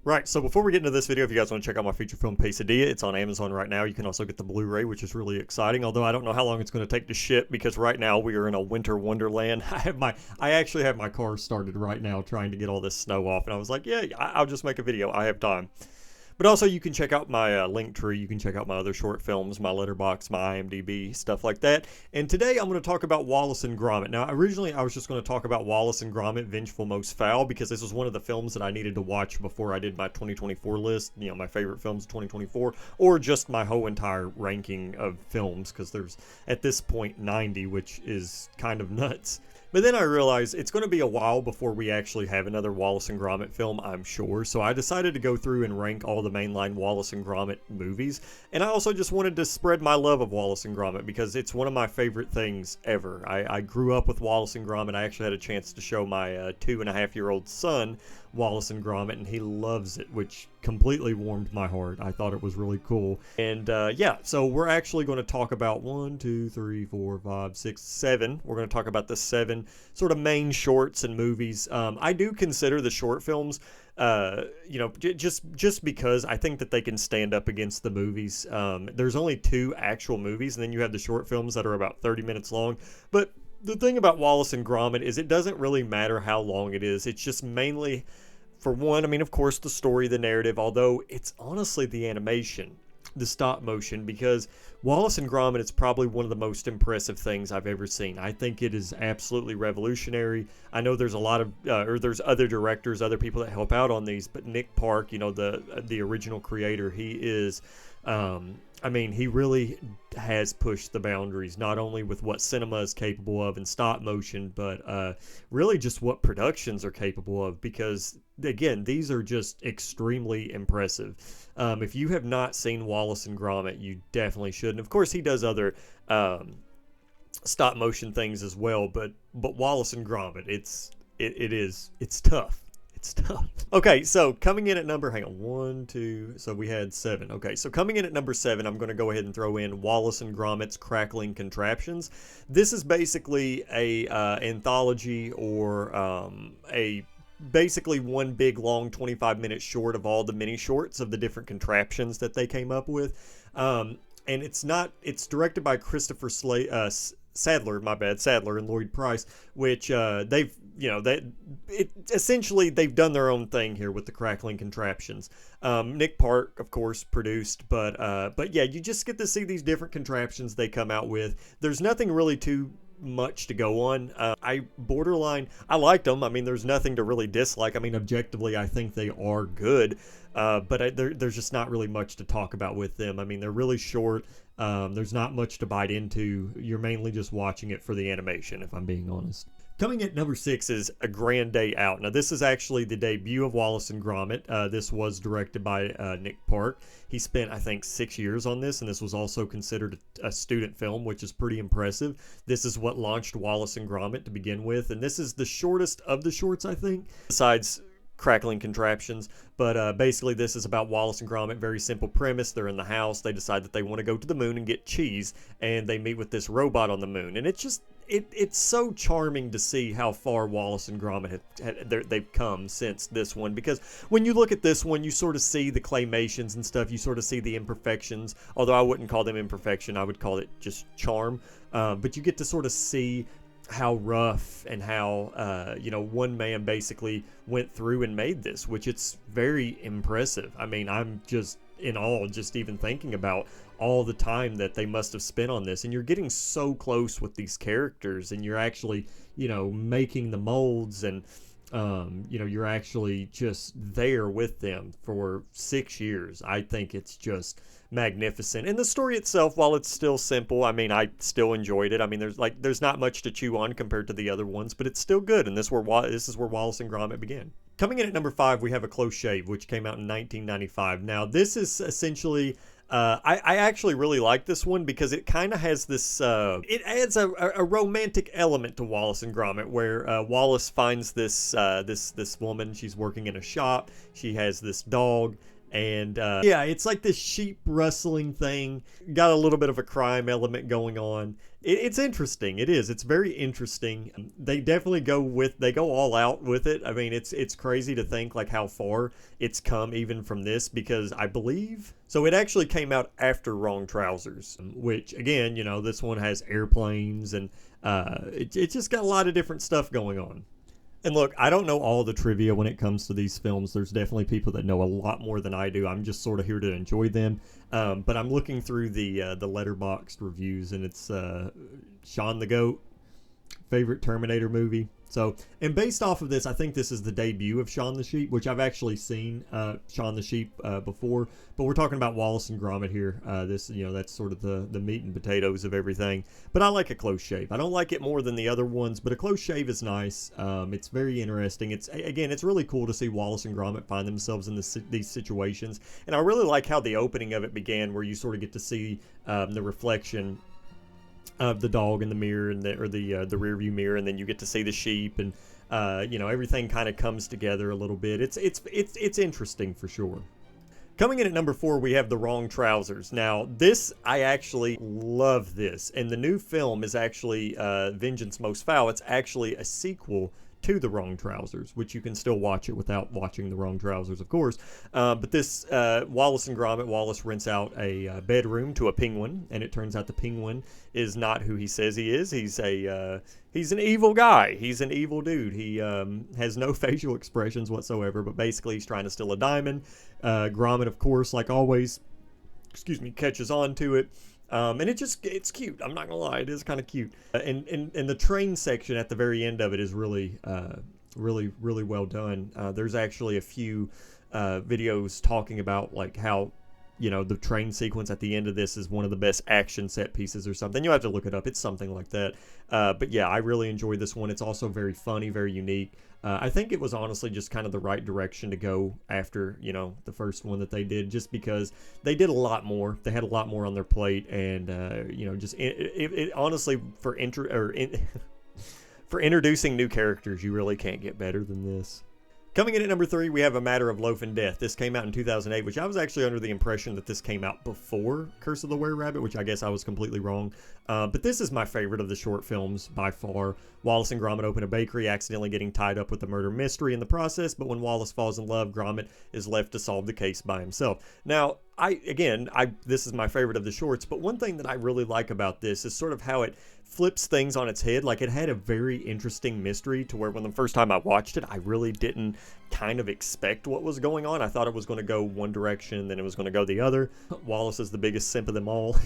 Right, so before we get into this video, if you guys want to check out my feature film Quesadilla, it's on Amazon right now. You can also get the Blu-ray, which is really exciting, although I don't know how long it's going to take to ship because right now we are in a winter wonderland. I actually have my car started right now trying to get all this snow off, and I was like, yeah, I'll just make a video. I have time. But also, you can check out my link tree. You can check out my other short films, my Letterboxd, my IMDb, stuff like that. And today, I'm going to talk about Wallace and Gromit. Now, originally, I was just going to talk about Wallace and Gromit: Vengeful Most Foul because this was one of the films that I needed to watch before I did my 2024 list. You know, my favorite films of 2024, or just my whole entire ranking of films because there's at this point 90, which is kind of nuts. But then I realized it's going to be a while before we actually have another Wallace and Gromit film, I'm sure. So I decided to go through and rank all the mainline Wallace and Gromit movies. And I also just wanted to spread my love of Wallace and Gromit because it's one of my favorite things ever. I grew up with Wallace and Gromit. I actually had a chance to show my 2.5-year-old son Wallace and Gromit, and he loves it, which completely warmed my heart. I thought it was really cool. And yeah, so we're actually going to talk about 1, 2, 3, 4, 5, 6, 7. We're going to talk about the 7 sort of main shorts and movies. I do consider the short films, you know, just because I think that they can stand up against the movies. There's only 2 actual movies, and then you have the short films that are about 30 minutes long. But the thing about Wallace and Gromit is it doesn't really matter how long it is. It's just mainly, for one, I mean, of course, the story, the narrative, although it's honestly the animation, the stop motion, because Wallace and Gromit is probably one of the most impressive things I've ever seen. I think it is absolutely revolutionary. I know there's a lot of, or there's other directors, other people that help out on these, but Nick Park, you know, the original creator, he is, I mean, he really has pushed the boundaries, not only with what cinema is capable of in stop motion, but really just what productions are capable of, because, again, these are just extremely impressive. If you have not seen Wallace and Gromit, you definitely should. And, of course, he does other stop motion things as well, but Wallace and Gromit, it's tough. It's tough. Okay, so coming in at number, hang on, 1, 2, so we had 7. Okay, so coming in at number 7, I'm going to go ahead and throw in Wallace and Gromit's Crackling Contraptions. This is basically a anthology or a basically one big long 25-minute short of all the mini shorts of the different contraptions that they came up with. And it's directed by Christopher Sadler and Lloyd Price, which they've, you know, essentially they've done their own thing here with the Crackling Contraptions. Nick Park, of course, produced, but yeah, you just get to see these different contraptions they come out with. There's nothing really too much to go on. I liked them. I mean, there's nothing to really dislike. I mean, objectively, I think they are good, but there's just not really much to talk about with them. I mean, they're really short. There's not much to bite into. You're mainly just watching it for the animation, if I'm being honest. Coming at number 6 is A Grand Day Out. Now, this is actually the debut of Wallace and Gromit. This was directed by Nick Park. He spent, I think, 6 years on this, and this was also considered a student film, which is pretty impressive. This is what launched Wallace and Gromit to begin with, and this is the shortest of the shorts, I think, besides Crackling Contraptions. But basically, this is about Wallace and Gromit. Very simple premise. They're in the house. They decide that they want to go to the moon and get cheese, and they meet with this robot on the moon. And it's just, it's so charming to see how far Wallace and Gromit they've come since this one. Because when you look at this one, you sort of see the claymations and stuff. You sort of see the imperfections. Although I wouldn't call them imperfection. I would call it just charm. But you get to sort of see how rough and how, you know, one man basically went through and made this, which it's very impressive. I mean, I'm just in awe just even thinking about all the time that they must have spent on this. And you're getting so close with these characters, and you're actually, you know, making the molds, and you know, you're actually just there with them for 6 years. I think it's just magnificent. And the story itself, while it's still simple, I mean, I still enjoyed it. I mean, there's not much to chew on compared to the other ones, but it's still good. And this is where Wallace and Gromit began. Coming in at number 5, we have A Close Shave, which came out in 1995. Now, this is essentially, I actually really like this one because it kind of has this, it adds a romantic element to Wallace and Gromit, where Wallace finds this woman. She's working in a shop. She has this dog. And yeah, it's like this sheep rustling thing. Got a little bit of a crime element going on. It's interesting. It is. It's very interesting. They definitely they go all out with it. I mean, it's crazy to think like how far it's come even from this, because I believe so. It actually came out after Wrong Trousers, which again, you know, this one has airplanes and it just got a lot of different stuff going on. And look, I don't know all the trivia when it comes to these films. There's definitely people that know a lot more than I do. I'm just sort of here to enjoy them. But I'm looking through the Letterboxd reviews, and it's Shaun the Goat, favorite Terminator movie. So, and based off of this, I think this is the debut of Shaun the Sheep, which I've actually seen Shaun the Sheep before. But we're talking about Wallace and Gromit here. This, you know, that's sort of the meat and potatoes of everything. But I like a close shave. I don't like it more than the other ones, but a close shave is nice. It's very interesting. It's really cool to see Wallace and Gromit find themselves in these situations. And I really like how the opening of it began, where you sort of get to see the reflection of the dog in the mirror and the rear view mirror, and then you get to see the sheep, and you know, everything kind of comes together a little bit. It's interesting for sure. Coming in at number 4, we have The Wrong Trousers. Now, this, I actually love this, and the new film is actually Vengeance Most Foul. It's actually a sequel to The Wrong Trousers, which you can still watch it without watching The Wrong Trousers, of course. But this, Wallace and Gromit, Wallace rents out a bedroom to a penguin, and it turns out the penguin is not who he says he is. He's an evil guy. He's an evil dude. He has no facial expressions whatsoever, but basically he's trying to steal a diamond. Gromit, of course, like always, catches on to it. And it's cute. I'm not gonna lie, it is kind of cute. And the train section at the very end of it is really well done. There's actually a few videos talking about like how, you know, the train sequence at the end of this is one of the best action set pieces or something. You'll have to look it up. It's something like that. But yeah, I really enjoyed this one. It's also very funny, very unique. I think it was honestly just kind of the right direction to go after, you know, the first one that they did, just because they did a lot more. They had a lot more on their plate, and you know, just it honestly for introducing new characters, you really can't get better than this. Coming in at number 3, we have A Matter of Loaf and Death. This came out in 2008, which I was actually under the impression that this came out before Curse of the Were-Rabbit, which I guess I was completely wrong. But this is my favorite of the short films by far. Wallace and Gromit open a bakery, accidentally getting tied up with a murder mystery in the process, but when Wallace falls in love, Gromit is left to solve the case by himself. Now, this is my favorite of the shorts, but one thing that I really like about this is sort of how it flips things on its head. Like, it had a very interesting mystery to where when the first time I watched it, I really didn't kind of expect what was going on. I thought it was going to go one direction, then it was going to go the other. Wallace is the biggest simp of them all.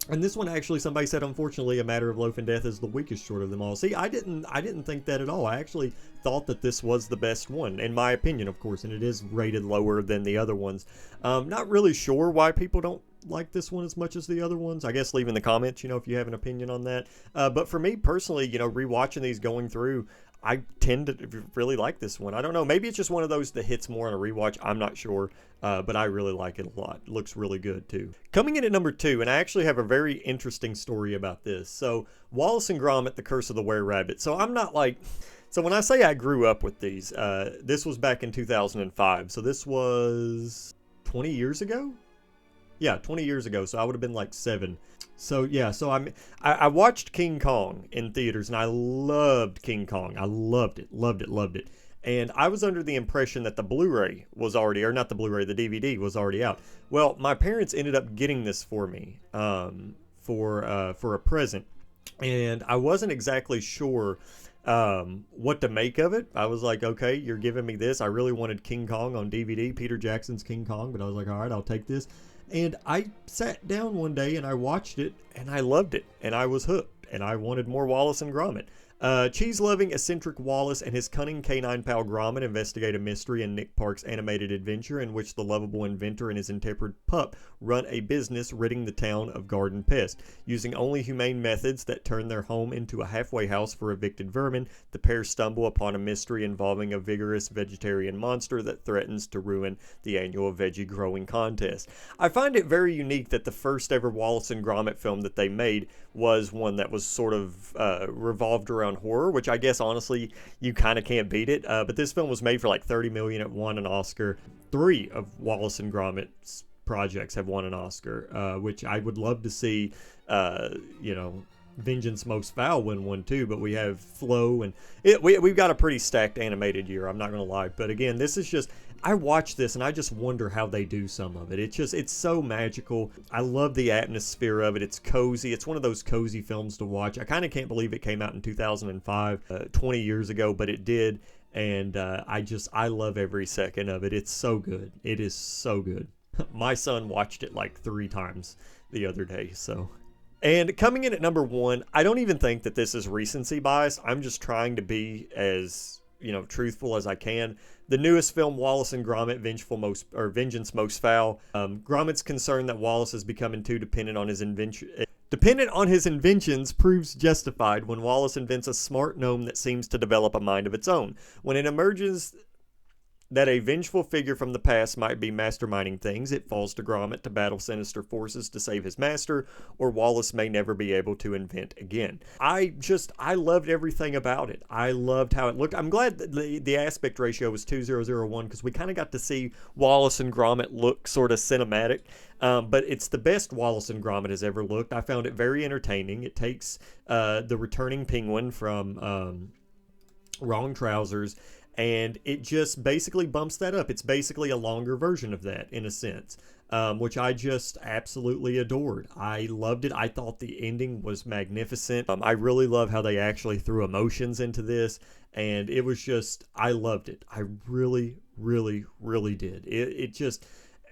And this one, actually, somebody said, unfortunately, A Matter of Loaf and Death is the weakest short of them all. See, I didn't think that at all. I actually thought that this was the best one, in my opinion, of course, and it is rated lower than the other ones. Not really sure why people don't like this one as much as the other ones. I guess leave in the comments, you know, if you have an opinion on that. But for me personally, you know, rewatching these going through, I tend to really like this one. I don't know, maybe it's just one of those that hits more on a rewatch. I'm not sure, but I really like it a lot. It looks really good too. Coming in at number 2, and I actually have a very interesting story about this. So, Wallace and Gromit, The Curse of the Were-Rabbit. So I'm not like... So when I say I grew up with these, this was back in 2005. So this was 20 years ago? Yeah, 20 years ago. So I would have been like 7. So yeah, so I watched King Kong in theaters, and I loved King Kong. I loved it. And I was under the impression that the Blu-ray was already, or not the Blu-ray, the DVD was already out. Well, my parents ended up getting this for me for a present, and I wasn't exactly sure what to make of it. I was like, okay, you're giving me this. I really wanted King Kong on DVD, Peter Jackson's King Kong, but I was like, all right, I'll take this. And I sat down one day and I watched it, and I loved it, and I was hooked, and I wanted more Wallace and Gromit. Cheese-loving, eccentric Wallace and his cunning canine pal Gromit investigate a mystery in Nick Park's animated adventure in which the lovable inventor and his intemperate pup run a business ridding the town of garden pests. Using only humane methods that turn their home into a halfway house for evicted vermin, the pair stumble upon a mystery involving a vigorous vegetarian monster that threatens to ruin the annual veggie growing contest. I find it very unique that the first ever Wallace and Gromit film that they made was one that was sort of revolved around around horror, which I guess honestly you kind of can't beat it. But this film was made for like 30 million. It won an Oscar. 3 of Wallace and Gromit's projects have won an Oscar, which I would love to see. You know, Vengeance Most Foul win one too, but we have Flow, and we've got a pretty stacked animated year, I'm not gonna lie. But again, this is just, I watch this and I just wonder how they do some of it. It's so magical. I love the atmosphere of it. It's cozy. It's one of those cozy films to watch. I kind of can't believe it came out in 2005, 20 years ago, but it did. And I love every second of it. It's so good. It is so good. My son watched it like 3 times the other day, so. And coming in at number 1, I don't even think that this is recency bias. I'm just trying to be as, you know, truthful as I can. The newest film, Wallace and Gromit, Vengeance Most Foul. Gromit's concern that Wallace is becoming too dependent on his inventions proves justified when Wallace invents a smart gnome that seems to develop a mind of its own. When it emerges that a vengeful figure from the past might be masterminding things, it falls to Gromit to battle sinister forces to save his master, or Wallace may never be able to invent again. I loved everything about it. I loved how it looked. I'm glad that the aspect ratio was 2001, because we kind of got to see Wallace and Gromit look sort of cinematic. But it's the best Wallace and Gromit has ever looked. I found it very entertaining. It takes the returning penguin from Wrong Trousers, and it just basically bumps that up. It's basically a longer version of that, in a sense, which I just absolutely adored. I loved it. I thought the ending was magnificent. I really love how they actually threw emotions into this, and it was just, I loved it. I really, really, really did.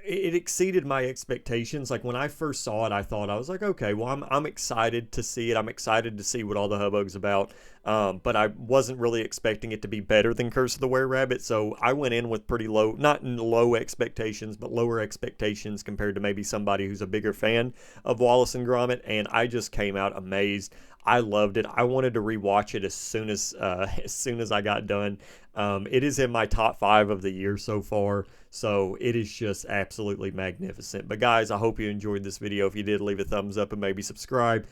It exceeded my expectations. Like when I first saw it, I was like, okay, well, I'm excited to see it. I'm excited to see what all the hubbub's about. But I wasn't really expecting it to be better than Curse of the Were-Rabbit. So I went in with pretty low, not low expectations, but lower expectations compared to maybe somebody who's a bigger fan of Wallace and Gromit. And I just came out amazed. I loved it. I wanted to rewatch it as soon as I got done. It is in my top 5 of the year so far, so it is just absolutely magnificent. But guys, I hope you enjoyed this video. If you did, leave a thumbs up and maybe subscribe.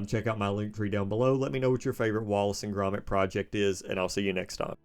Check out my link tree down below. Let me know what your favorite Wallace and Gromit project is, and I'll see you next time.